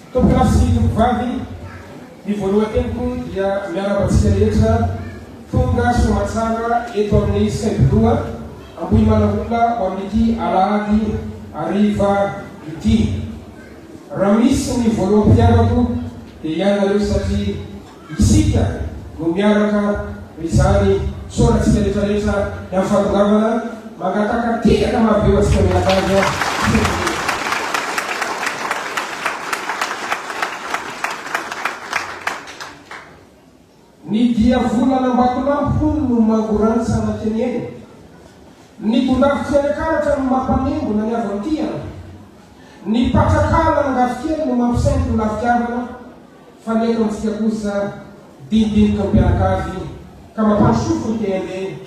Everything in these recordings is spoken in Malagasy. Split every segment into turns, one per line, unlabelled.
Tompilasy tompivavy ny voalohan-teniko dia miarabatsika rehetra tonga somatsara eto amin'ny Saint-Benoît ambohy manaola ho amin'ity alahady hariva ity. Raha misy ny voaloham-piarako dia ianareo satria isika no miaraka izany soratsika rehetrarehetra ny amin'ny fatongavana mangatakateraka mahaveo atsika menakazy. Ny dia volana Ambatolampony no mangorantsa anatiny eny. Ny tondavy fianakaratra no mampanembo na ny avantiana. Ny patrakala ngafikely no mampisainty ny lafitiavana fa ny eto amintsika kosa dinidinika ny mpianakavy ka mampanosofo ny teandeny.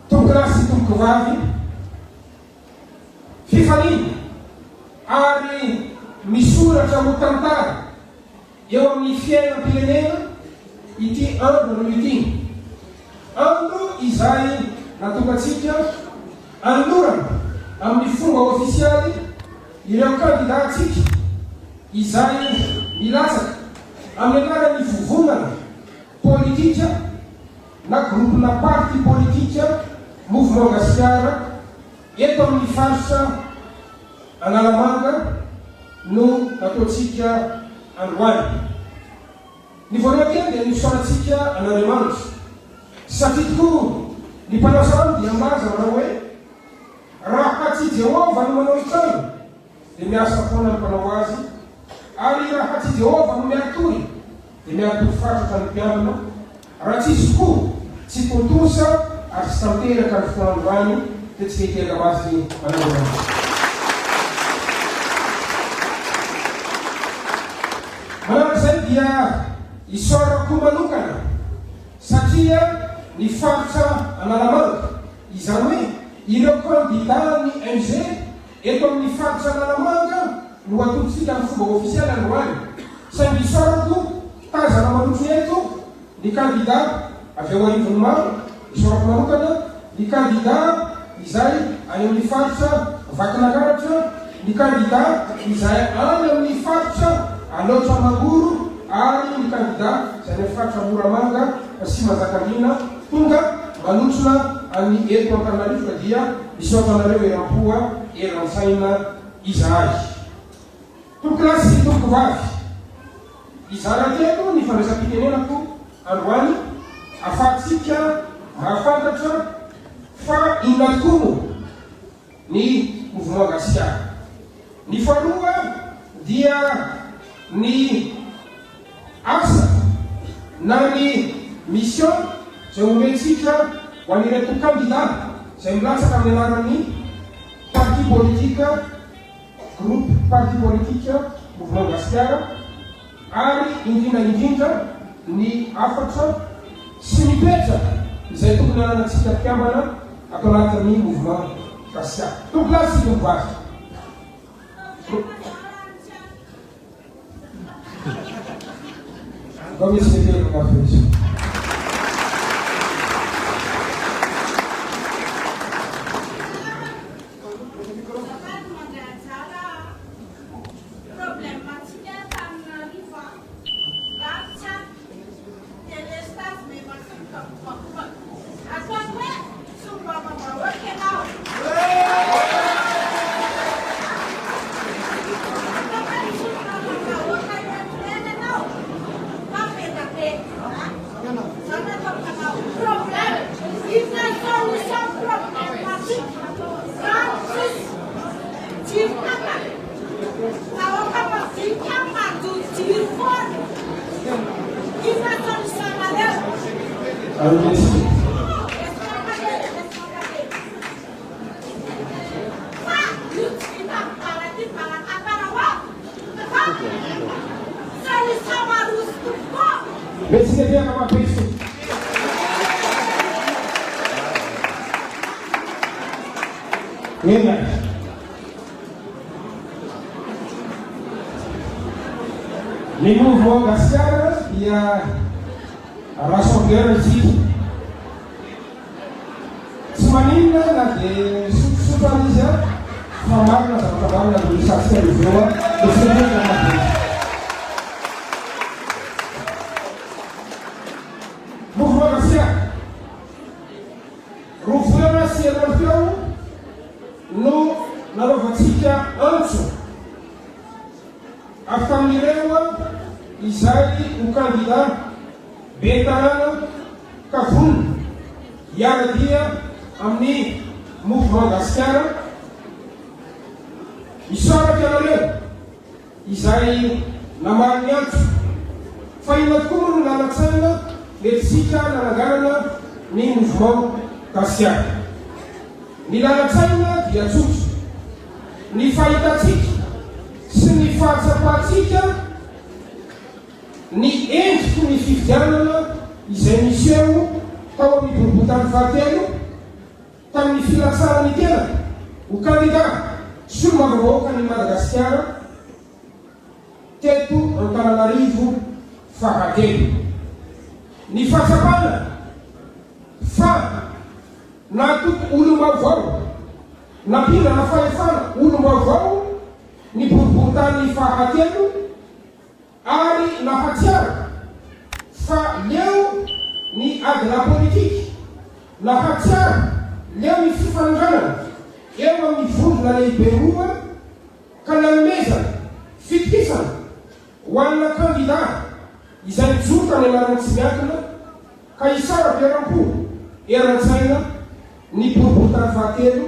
Tompolasy tompoky vavy fifaliana ary misoratra ho tantara eo amin'ny fiainam-pirenena ity andro no ity. Andro izay natongatsika anorana amin'ny fomba ofisialy ireo kandidatsika izay milatsaka amin'ny anaran'ny fivonana politika na groupena parti politika mouvement gasikara eto amin'ny faritra Analamanga no nataontsika androany. Ny voalohany dia nisoratsika an'Andriamanitra satria tokoa ny mpanao salamo dia malaza manao hoe raha tsy Jehova no manao trano dia miasa foana ny mpanao azy, ary raha tsy Jehova no miatory dia miatory fatratra ny mpiambina, raha tsisy koa tsy tontosa ary tsy tanteraka ny foandroany dia tsy hiteka azy manao. Manaraka dia isorako manokana satria ny faritra Analamanga izany hoe ireo kandida ny MG eto amin'ny faritra Analamanga no atolotsika amin'ny fomba ofisialy androany. Saingy isorako tazana manotro eto ny kandida avy ao arivony maro, isorako manokana ny kandida izay any amin'ny faritra Vakinakaratra, ny kandida izay any amin'ny faritra Alotra Magoro, ary ny kandida izay ny faritra Moramanga sy Manjakamiana tonga manotrona amin'ny eto Antananarivo dia misaotra anareo eram-poa eran-tsaina izahay. Tompolasy tompoky vavy izara teto ny fandraisam-pitenenako androany afahantsika mahafantatra fa inona tokoa ny mouvement gasikara. Ny faharoa dia ny asa na ny mission izay omentsika ho an'ireto kandida izay milatsaka amin'ny anaran'ny parti politika, groupe parti politika mouvement gasikara, ary indrindra ny afatra sy mipetraka izay tokony ananatsika mpiambana atao anatin'ny mouvement gasikara. Tompolasy tompovazy. Vamos escrever uma vez. Ny mouvement gasikara dia rassembleur izy tsy maninona na dia sotrosotra izy fa marina zavatra marina no isatsika izy eo a no nanaovantsika antso avy tamin'ireo izay ho candidat be tanàna kavona hiara dia amin'ny mouvement gasikara misoratra ianareo izay namary ny antso fa ina tokoa no lalatsaina letsika nananganana ny mouvement gasikara. Ny lalatsaina dia tsotra, ny fahitatsika sy ny fahatsapatsika ny endriky ny fifidianana izay misy eo tao amin'ny boriboritany fahatelo tamin'ny filatsarany tena ho candidat solomavavahoaka ny Madagasikara teto Antananarivo fahatelo. Ny fahatsapana fa natoky olom-baovao nampina na fahefana olom-baovao ny boriboritany fahatelo ary nahatsiara fa leo ny adina politika nahatsiara leo ny fifanganana eo amin'ny vondrona lehibe roa ka nanomezana fitikisana ho anna candidat izay mijota ny anarany tsy miakina ka isara mpiaram-po eran-tsaina ny boriboritany fahatelo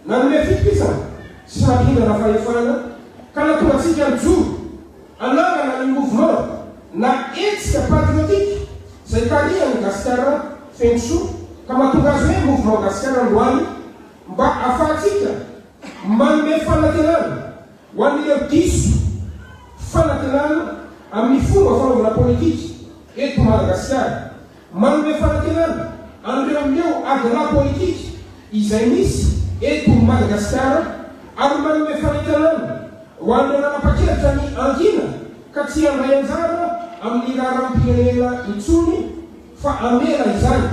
nanome fitikisana sy nampindana fahefana ka natongatsika mijoro anangana ny mouvement na etsika patriotique zay kariany Gasikara fensoa ka mahatonga azy hoe mouvement Gasikara androany mba ahafahatsika manome fanantenana ho an'ireo diso fanantenana amin'ny fomba fanaovana politika eto Madagasikara, manome fanantenana anireo adina politika izay misy eto Madagasikara ary manome fanantenana ho an'ireo nanapa-kevitra ny angina ka tsy handray anjara amin'ny raharam-pirenena intsony fa amela izany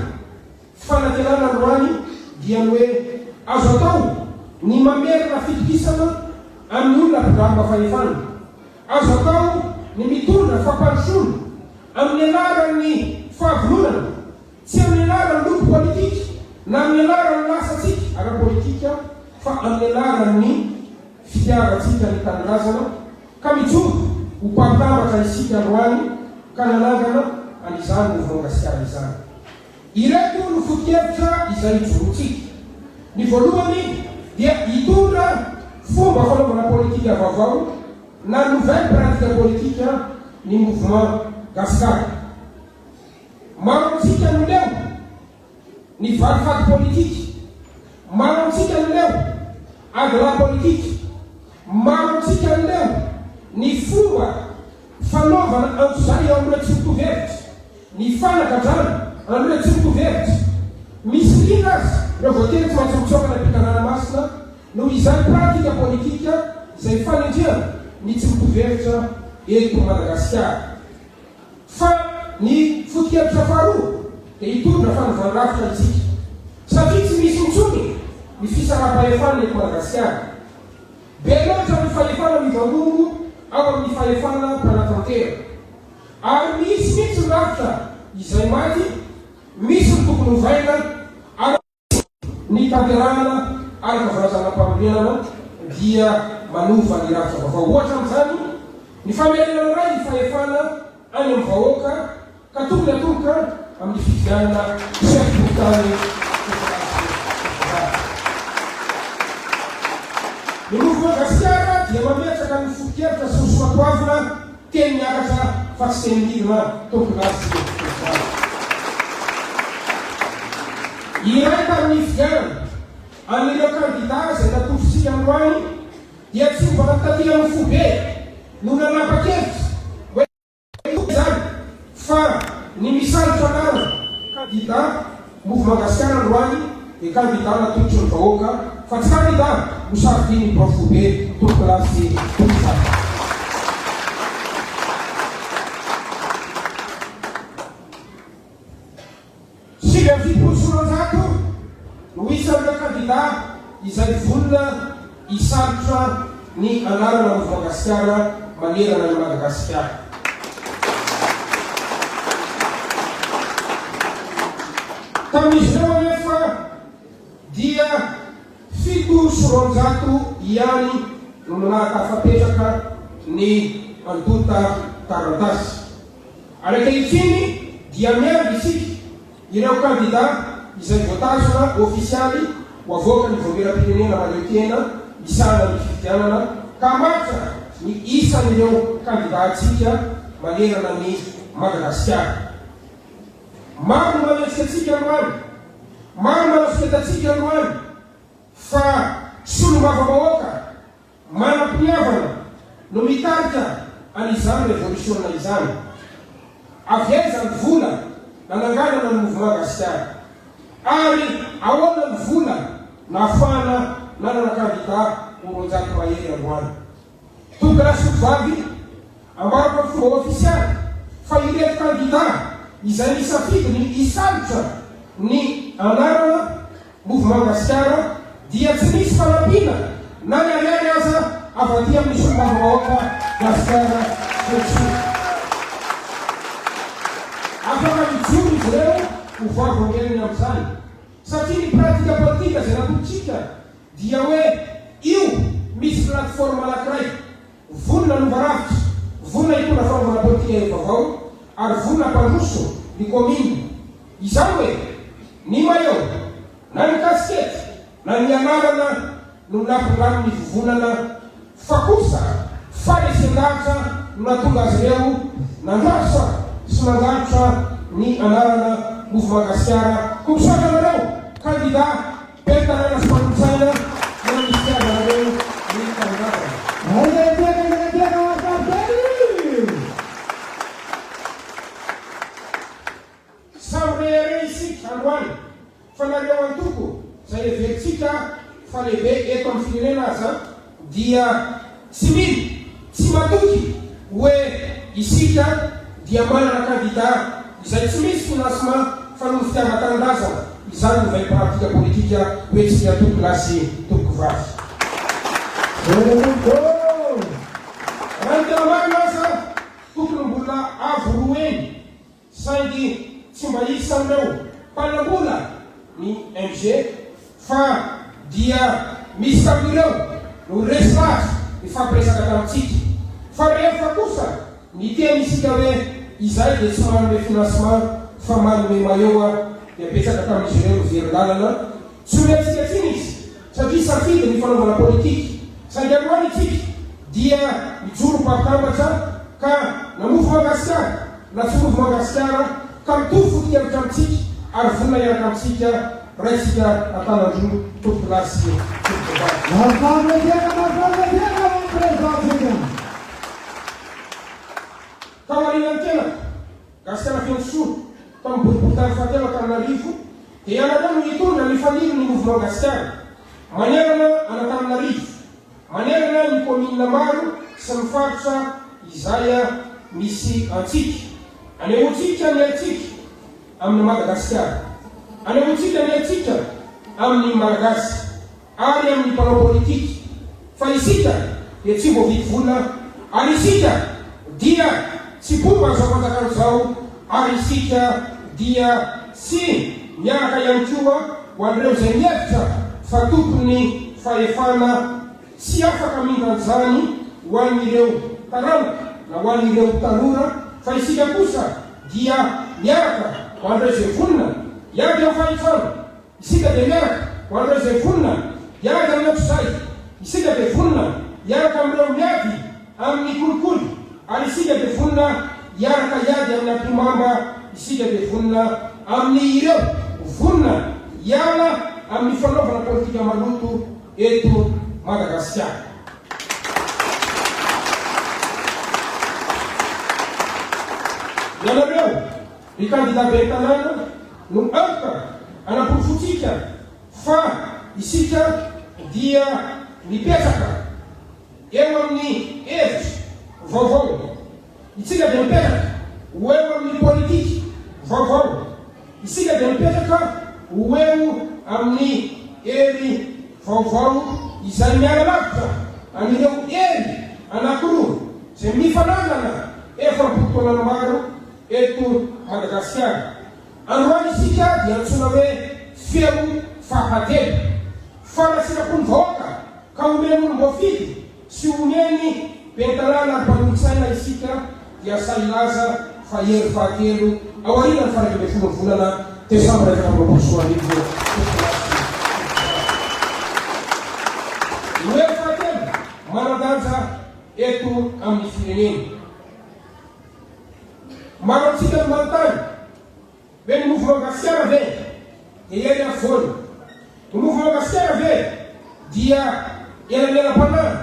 fanantenana androany dia ny hoe azo atao ny mamerina fitikisana amin'ny olona mpiramba fahefana, azo atao ny mitondra fampandrosoana amin'ny anaran'ny fahavononana tsy amin'ny anaran'ny loko politika na amin'ny anaran'ny lasatsika ara-politika fa amin'ny anaran'ny fitiavatsika ny tanindrazana ka mijoro ho mpatambatra isika androany ka nanangana an'izany mouvement Gasikara izany. Ireto no foto-kevitra izay ijorotsika. Ny voalohany dia hitondra fomba fanaovana politika vaovao na nouvelle pratique politika ny mouvement Gasikara. Maro amintsika no leo ny valifaty politika, maro amintsika no leo adina politika, maro amintsika no leo ny fomba fanaovana antsozay eo amin'ireo tsy mitovy hevitra, ny fanagadrana amin'ireo tsy mitovy hevitra. Misy lina azy ireo voatery tsy maintsy mitsokana am-pitanàna masina noho izany pratika politika izay fanendriana ny tsy mitovy hevitra eto Madagasikara. Fa ny foto-kevitra faharoa dia hitondra fanovan-drafitra isika satria tsy misy mitsony ny fisaraha-pahefana eto Madagasikara. Be loatra ny fahefana mivangongo ao amin'ny fahefana mpanatantera ary misy mitsy ny rafitra izay maty, misy ny tokony hovaina ary ny tanterahana ary kavarazana-pamorenana dia manova ny rafitra vaovao. Ohatra amin'izany ny famerenana ray ny fahefana any amin'ny vahoaka ka tokony atomboka amin'ny fifidianana chef-de-l'État. Ny mouvement Gasikara dia mametraka ny foto-kevitra sy soatoavina teny miakatra fa tsy teny mirina tompon-gasy. Iray tamin'ny fidianana amin'ireo candidat izay natofisika androany dia tsy mba nataty amin'ny fo be no nanapa-kevitra hoe zany fa ny misalotra anara candidat mouvement Gasikara androany dia candidat natolotry ny vahoaka fa tsy candidat mosafidiny bafo be tompon-gasy tompon-gasy. Sivy amin'ny fitopolo sy roanjato no isan'ireo candidat izay vonona hisalotra ny anarana mouvement Gasikara manerana ny Madagasikara. Tamin'izy ireo anefa dia fito sy roanjato ihany no nanakafapetraka ny andota tarantasy. Ankehitriny dia miavy isika ireo kandida izay voatazona ofisialy ho avoaka ny voamera-pirenena maneho-tena isana ny fifidianana ka matra ny isan'ireo kandidatsika manerana ny Madagasikara. Maro no manetsika atsika androany, maro manasoketa atsika androany fa solom-bava-bahoaka manam-piniavana no mitarika an'izany revolutionna izany. Avy aiza ny vola nananganana ny mouvement Madagasikara, ary ahoana ny vola nahafahana nanana kandida roanjato mahery androany. Tokony lasovavy ambarako amin'ny fomba ofisialy fa ireto kandida izay nisafidiny isalotra ny anarana mouvement Madagasikara dia tsy misy fanampiana na ny ariany aza avy aty amin'ny solom-bava-bahoaka Madagasikara fotsiny. Afaka mijoro izy ireo ho vavoamelony amin'izany satria ny pratika politika izay natolotsika dia hoe io misy plateforme anankiray vonona novaravitra, vonona hitondra fanaovana politika vaovao ary vonona mpandroso ny kominy. Izany hoe ny maillot na ny kaskety na ny anarana no nampolano ny vovonana, fa kosa fanesendaza no natonga azy ireo nandrasa sy nandratra ny anarana mouvement Madagasikara. Komsaka anareo kandida pentanana sy mpanolotsaina na misy azanareo ny kandidata. Samrehere isika androany fa nareo antoko zay everitsika fa lehibe eto amin'ny firenena aza dia tsy mily tsy matoky hoe isika dia manana kandida izay tsy misy financement fa no fitiavan-tanindrazana. Izany no vaim-pratika politika hoe tsy miatoky lasy toko vavy. Raha ny tena marina aza tokony mbola avo roeny saingy tsy mba isy amreo mpanambola ny MG fa dia misy tamin'ireo no reslage ny fampiresaka tamintsika. Fa rehefa kosa ny teny isika hoe izay dia tsy manome financement fa manome maioa dia betsaka tamin'izy ireo mivery-dalana. Tsy omentsika tsiny izy satria safidy ny fanaovana politiky. Saingy androany itsika dia mijoro mpatambatra ka na mouvement Madagasikara na tsy mouvement Madagasikara ka mitovy fotohevitra amintsika ary vonona iaraka amintsika raisika atanandro tompo lasy tamarinany tena Gasikara Fiansoa tamin'ny boriboritany fahatelo Antananarivo dia anareo no nitondra ny fanilo ny mouvement Madagasikara manerana Antananarivo, manerana ny komina maro sy ny faritra izay misy antsika. Anehoantsika ny antsika amin'ny Madagasikara, anehoantsika ny antsika amin'ny Malagasy ary amin'ny mpanao politiky. Fa isika dia tsy voavidy vola, ary isika dia tsy bomba zao fanjakana zao, ary isika dia tsy miaraka ihany koa ho an'ireo izay mihevitra fa tokony fahefana tsy afaka mindan'izany ho an'ireo taranaka na ho an'ireo tanora, fa isika kosa dia miaraka ho an'ireo izay vonona iady amin'ny fahefana. Isika dia miaraka ho an'ireo izay vonona iady amin'ny atrozay. Isika dia vonona iaraka amin'ireo miady amin'ny kolikoly, ary isika dia vonona iaraka iady amin'ny ampimamba. Isika dia vonona amin'ny ireo vonona iala amin'ny fanaovana politika maloto eto Madagasikara. Ianareo ny kandida be tanàna no antoka anamporofotsika fa isika dia mipetraka eo amin'ny hevitra vaovao. Isika dia mipetraka ho eo amin'ny politiky vaovao. Isika dia mipetraka ho eo amin'ny hery vaovao izay miara-lavitra anireo hery anankiroa izay mifanangana efam-potoana maro eto Madagasikara. Androany isika dia antsoina hoe feo fahatelo. fanasirampony ka omeny mbo fidy sy omeny pentanana ampanolotsaina isika dia sailaza fa hery fahatelo ao arina ny faraiky folo volana desambra 2023. Ny hery fahatelo manadanja eto amin'ny firenena. Maro antsika ny manontany hoe ny mouvement gasiara ve dia hery avoana. Ny mouvement gasiara ve dia elanelam-panahy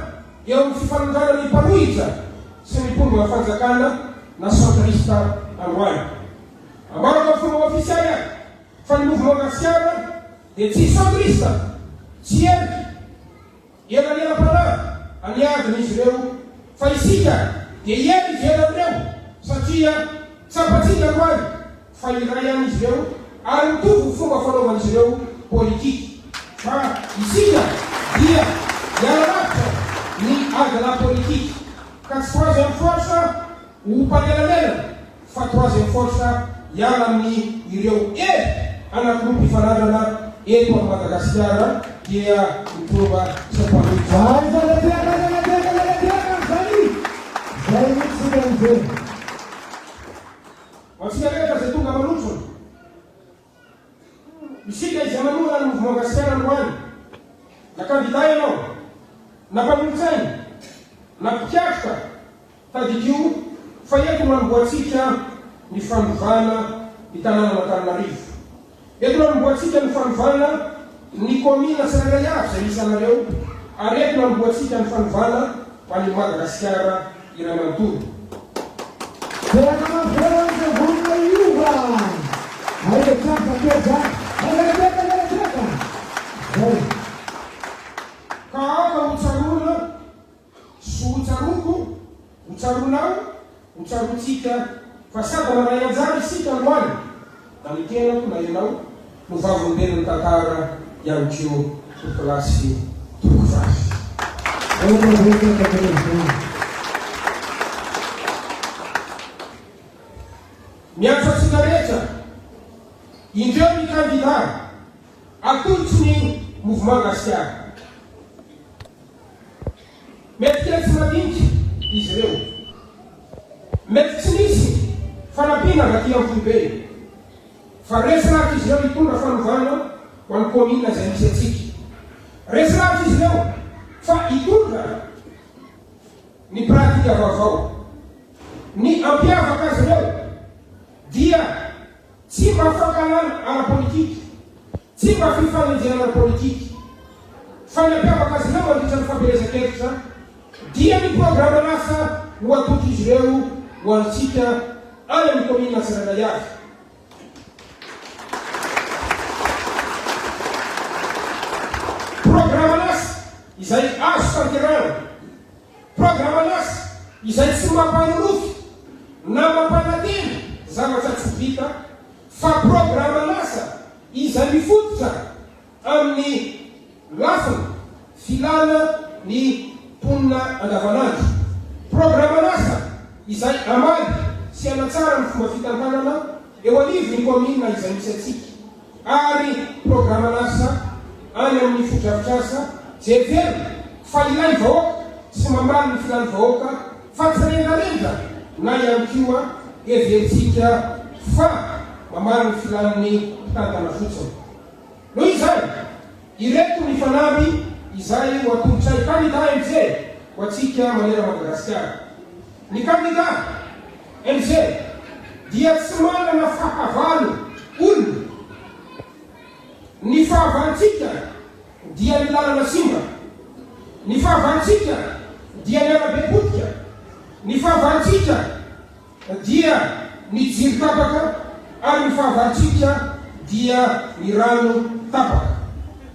eo amin'ny fifanonjanany mpanohitra sy ny mpondro fanjakana na centriste androany. Ambaraka fomba ofisialy ahy fa ny mouvement gasiara dia tsy centriste, tsy eriky, elanelam-panahy aniadina izy ireo fa isika dia hery ivelan'ireo satria tsapatsika androany fa iray any izy ireo ary mitovy fomba fanaovan'izy ireo politika. Fa isika dia hiala-lavitra ny adala politika ka tsy troisième force ho mpanelanelana fa troisième force hiala amin'ny ireo hery anakiroa mpifanarana eto amin'ny Madagasikara dia mitova Matsika zay tonga manotrona. Isika izy manora ny mouvement gasiara androany. Na candidat ianao, na mpanolotsaina, na mpikiatrika, tadikio fa eto manomboatsika ny fanovana ny tanàna Antananarivo. Eto manomboatsika ny fanovana ny komina Tsirairay zay misy anareo, ary eto manomboatsika ny fanovana ho an'ny Madagasikara iray manontolo. Ka aka hotsarona sy hotsaroko, hotsaronao, hotsarotsika fa sady maray anjara isika androany na ny tenako na ianao no vavolombelon'ny tantara ihany keo tokolasy tokovasy. Miantso atsika rehetra indreo ny candidat atolotsy ny mouvement gasiara. Mety kely tsy madinika izy ireo, mety tsy nisy fanampiana raty amin'ny foibe, fa resy lavitra izy ireo hitondra fanovana ho an'ny komina zay misy atsika. Resy lavitra izy ireo fa hitondra ny pratika vaovao. Ny ampiavaka azy ireo dia tsy mba fankalana ara-politika, tsy mba fifanenjena ara-politika, fa ny ampiavaka azy ireo mandritra ny fampielezan-kevitra dia ny programa lasa ho atotry izy ireo ho antsika any amin'ny komina Tsirairay avy. Programa lasa izay azo tanterana, programa lasa izay tsy mampanolofy na mampanatena zavatra tsy vita, fa programa lasa izay mifototra amin'ny lafiny filana ny ponina andavanandro. Programa lasa izay amaly sy anatsara ny fomba fitantanana eo anivy ny komina izay misy atsika, ary programa lasa any amin'ny fodrafitrasa zay very fa ilay vahoaka sy mamaly ny filany vahoaka fa tsy rendrarendra na ihany koa everitsika fa mamaly ny filan'ny mpitantana fotsiny. Noho izany ireto ny fanaby izay ho atolotsay candidat MG ho atsika manera Madagasikara. Ny candidat MG dia tsy manana fahavalo olona. Ny fahavantsika dia ny lalana simba, ny fahavantsika dia ny arabe-potika, ny fahavantsika dia ny jiro tapaka, ary ny fahavantsika dia ny rano tapaka.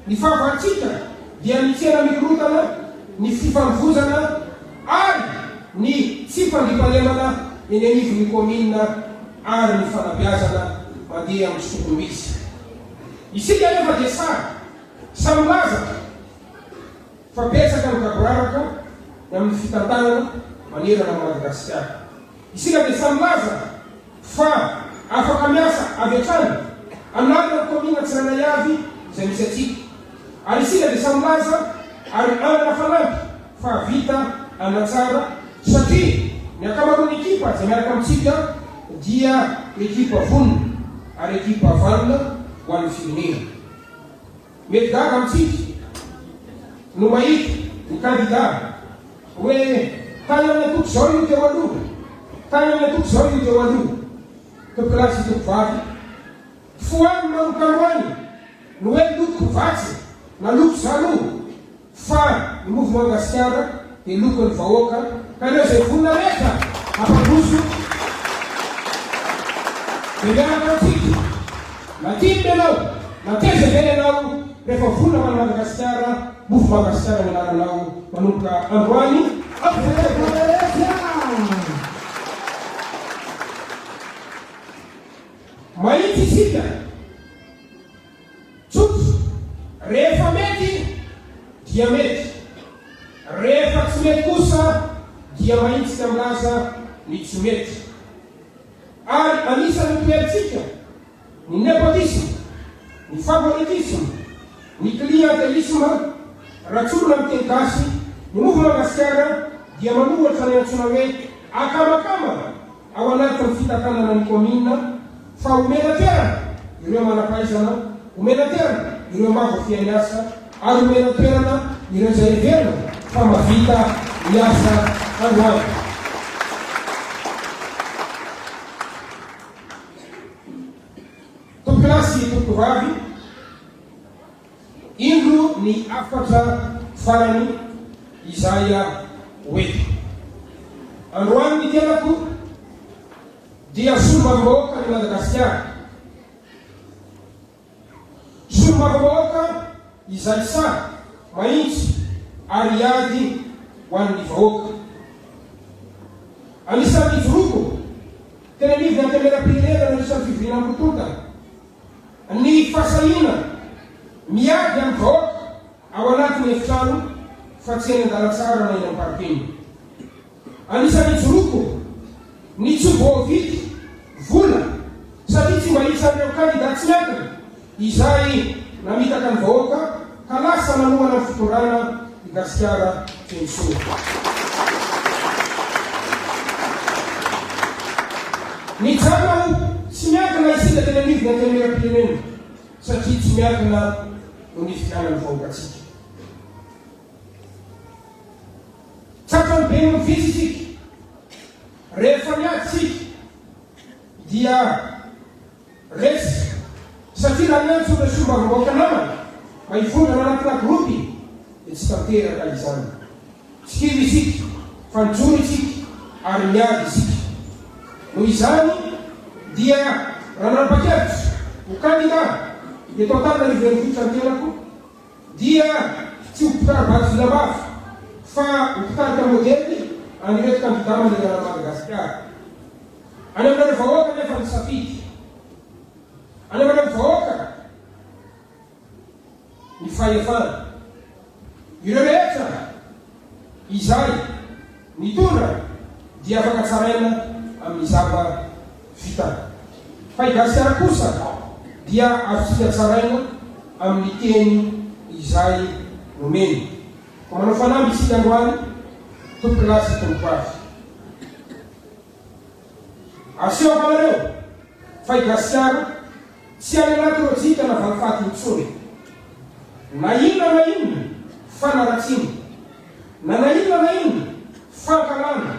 Ny fahavantsika dia ny tsena mikorotana, ny fifanovozana ary ny tsy fandripanemana eny anivon'ny komina ary ny fanabeazana mandeha amin'ny sotomisy. Isika nefa dia samy laza fa betsaka ny kaboraraka amin'ny fitantanana manerana Madagasikara. Isika dia samy laza fa afaka miasa avy hatrany amin'alina ny komina Tsirairay avy izay misy atsika, Ary isika dia samy laza ary anana fanampy fa vita anatsara satria ny akamaroan'ny ekipa izay miaraka amintsika dia ekipa vonona ary ekipa valona ho an'ny firenena. Mety gaga amintsika no mahita ny kandida hoe tany amin'ny atoko zao io teo aloha, tany amin'ny atoko zao io teo aloha. Toko lasy toko vavy foany manokanoany no hoe loko vatsy na loko zaloha fa ny mouvement Madagasikara dia lokon'ny vahoaka ka ireo izay vonona rehetra ampandroso dia miaraka amintsika na tiany ianao na teza ve ianao rehefa vonona mana Madagasikara mouvement Madagasikara ny anaranao manomboka androany mahitsy isika tsotso rehefa mety dia mety, rehefa tsy mety kosa dia mahitsy milaza ny tsy mety. Ary anisan'ny toeritsika ny nepotisme, ny favoritisme, ny clientélisme ratsorona amin'ny teny gasy ny mouvement Madagasikara dia manohatra ny antsoina hoe akamakama ao anatin'ny fitakanana ny commune fa omena toerana ireo manampaizana, omena toerana ireo mavo fiainasa ary omena toerana ireo izay heverina fa mavita miasa androany. Topilasy topovavy indro ny afatra farany izay hoety. Androany ny tenako dia somavavoaka ny Madagasikara. Somavavoaka izay sa mahitsy ary ady ho an'ny vahoaka. Anisan'ny joroko tena nivy antemeram-pirenena na isan'ny fivirinam-potonta ny fasahina miady amin'ny vahoaka ao anatin'ny efitrano fa tsy eny an-dalatsara na eny am-paripeny. Anisan'ny joroko ny tsy voavidy vola satria tsy mba isan'ireo kandida tsy miankina izay namitaka ny vahoaka ka lasa manohana ny fitondrana i Gasikara Fenisoa. Ny jano tsy miankina isika tena nivy ny antemeram-pirenena satria tsy miankina no ny fianany vahoakatsika. Tsatrany be ny vizy isika rehefa miady tsika dia resy satria raha miantso le sombavavoaka namana mba hivondrona anatina gropy dia tsy tanteraka izany. Tsy kivy isika fa nijoro isika ary miady isika. Noho izany dia raha nanapa-kevitra ho kandida eto Antananarivo fitrantenako dia tsy ho mpitarabaty vilabavy fa ho mpitarika modely anireto kandida mandeha Madagasikara. Any amin'ireo vahoaka nefa ny safidy, any amin'ireo vahoaka ny fahefana. Ireo rehetra izay mitondra dia afaka tsaraina amin'ny zava vita. Fa i Gasikara kosa dia afaka tsaraina amin'ny teny izay nomeny. Fa manao fanamby isika androany topilasy tompavy. Aseho amanareo fa i Gasikara tsy any anaty lojika na valifaty intsony. Na inona fanaratsiny, na inona fankalana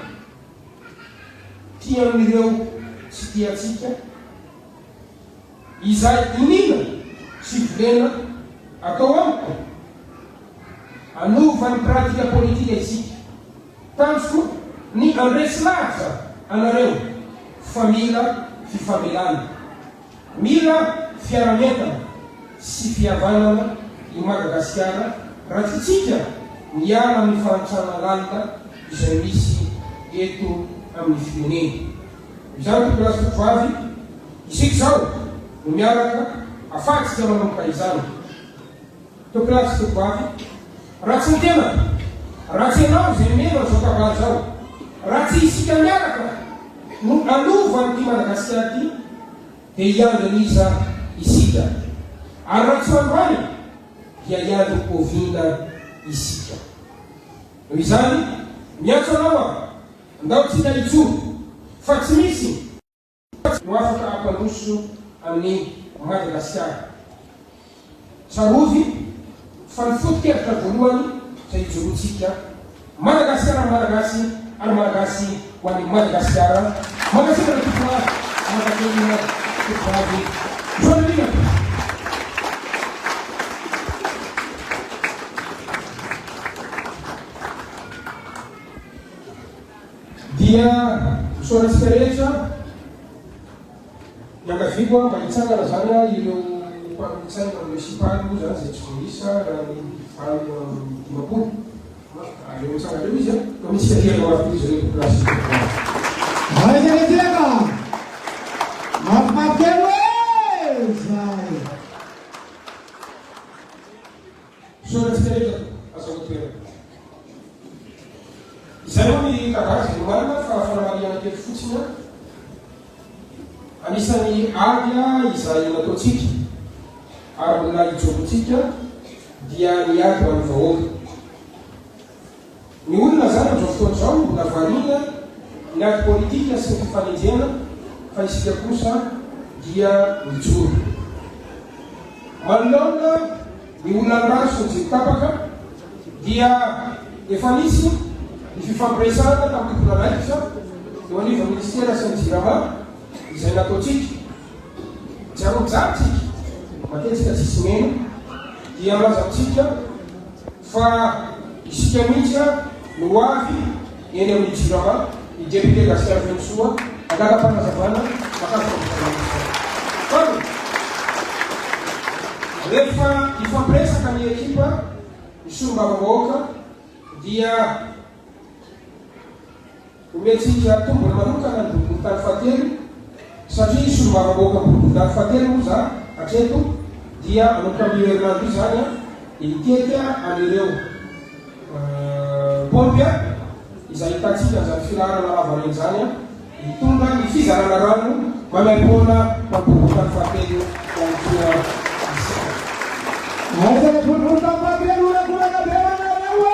tia amin'ireo tsy tiatsika izay inina sy vilena atao amiko anova ny pratika politika isika. Tanjoko ny andresy lahatra anareo fa mila fifamelana, mila fiarametana sy fihavanana i Madagasikara raha tsitsika miala amin'ny fahantrana lalina izay misy eto amin'ny firenena. Izany topilasy topovavy isika zao no miaraka afatsika manomboka izany. Topilasy topovavy raha tsy mitena, raha tsy ianao izay mena zao kabary zao, raha tsy isika miaraka no anova n'ity Madagasikara ty dia hiangan'iza isika. Ary raha tsy androany dia iany oviana isika. Noho izany miantso anao a andao tsika itsoro fa tsy misy no afaka ampandroso amin'ny Madagasikara. Sarovy fa ny foto-kevitra voalohany izay ijorotsika Madagasikara malagasy ary malagasy ho an'ny Madagasikara. Magasika na tokoa anakakelina tokovavy joanalina dia misoratsika rehetra miankaviko mba hitsangana zany a ireo mpamitsangana municipal zany zay tsy voisa raha ny dimapolo reo mitsangana reo izy a ka misy akelina mafy izy reo plasy
aizaneteka mafimafykelo e zay
misoratsika rehetra azahotoerana izay moa ny kagazy ny marina fa fanamariana kely fotsiny a anisan'ny avya izay nataotsika ary mila ijorotsika dia ny ady ho an'ny vahoaka. Ny olona zany am'izao fotoana zao mbola variana ny ady politika sy ny fifanenjena fa isika kosa dia mijoro. Manoloana ny olona nraso ny tapaka dia efa nisy ny fifampiresana tamin'ny tonanaikitra eo aniva ministera sy ny jirama izay nataotsika tsiarojatsika matetsika tsisy meno dia malaza amintsika fa isika mihitsy no avy eny amin'ny jirama ny député Gaspard Vensoa angala-panazavana makasy rehefa ifampiresaka ny ekipa ny sombavavahoaka dia ometsika tombony manokana ny boribory tany fahatelo satria sombavavahoaka boribory tany fahatelo moa za hatreto dia anomboka amin'ny herinandro io zany a iteka anireo pompia izay hitatsika zany filarana lavareny zany a hitondra ny fizarana rano mamaimpona maboribory tany fahatelo antoa
aizana boribory tany fahatelo olakolakabeanareo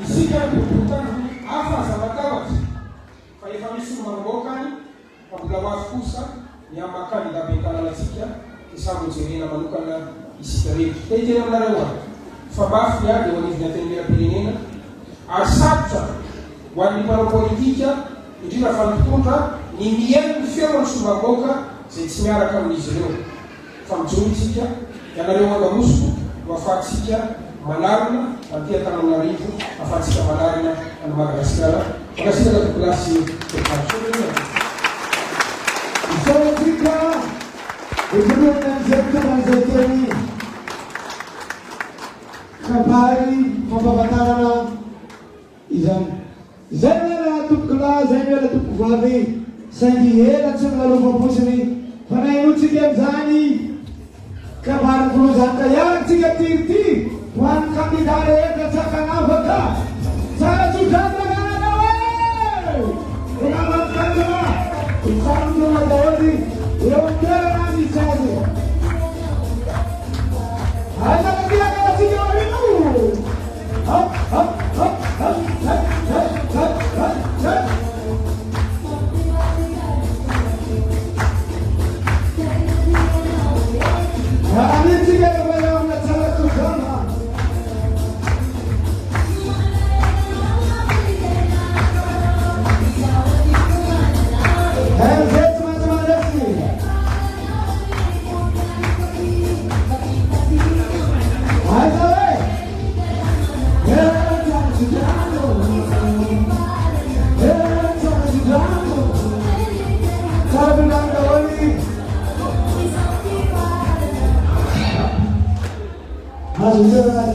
isika boribory tany hafa zavatavatra fa efa misy sombavavahoakany fa mbola hoavy kosa ny amakandidat be-tanànatsika isambo jerena manokana isika rehetra. Tehiteny aminareo a fa mafy aby eo anivony antenimera-pirenena ary sarotra ho an'ny mpanao politika indrindra fa nitondra ny miaino ny feon'ny sombavavahoaka zay tsy miaraka amin'izy ireo. Fa mijoro itsika ianareo angamosoko no ahafahantsika manarina antia Tananarivo, ahafahantsika manarina any Madagasikara. Magasika na tokolasy
isaotsika evolohany am'izay toman'izay teny kabary fampahafantarana izany zay miala tompoko lahy zay miala tompoko vavy saingy ela tsy milalova-posiny fa nainotsika am'izany kabary folozany ka iaratsika tirity ho an'ny kandida rehetra tsakanao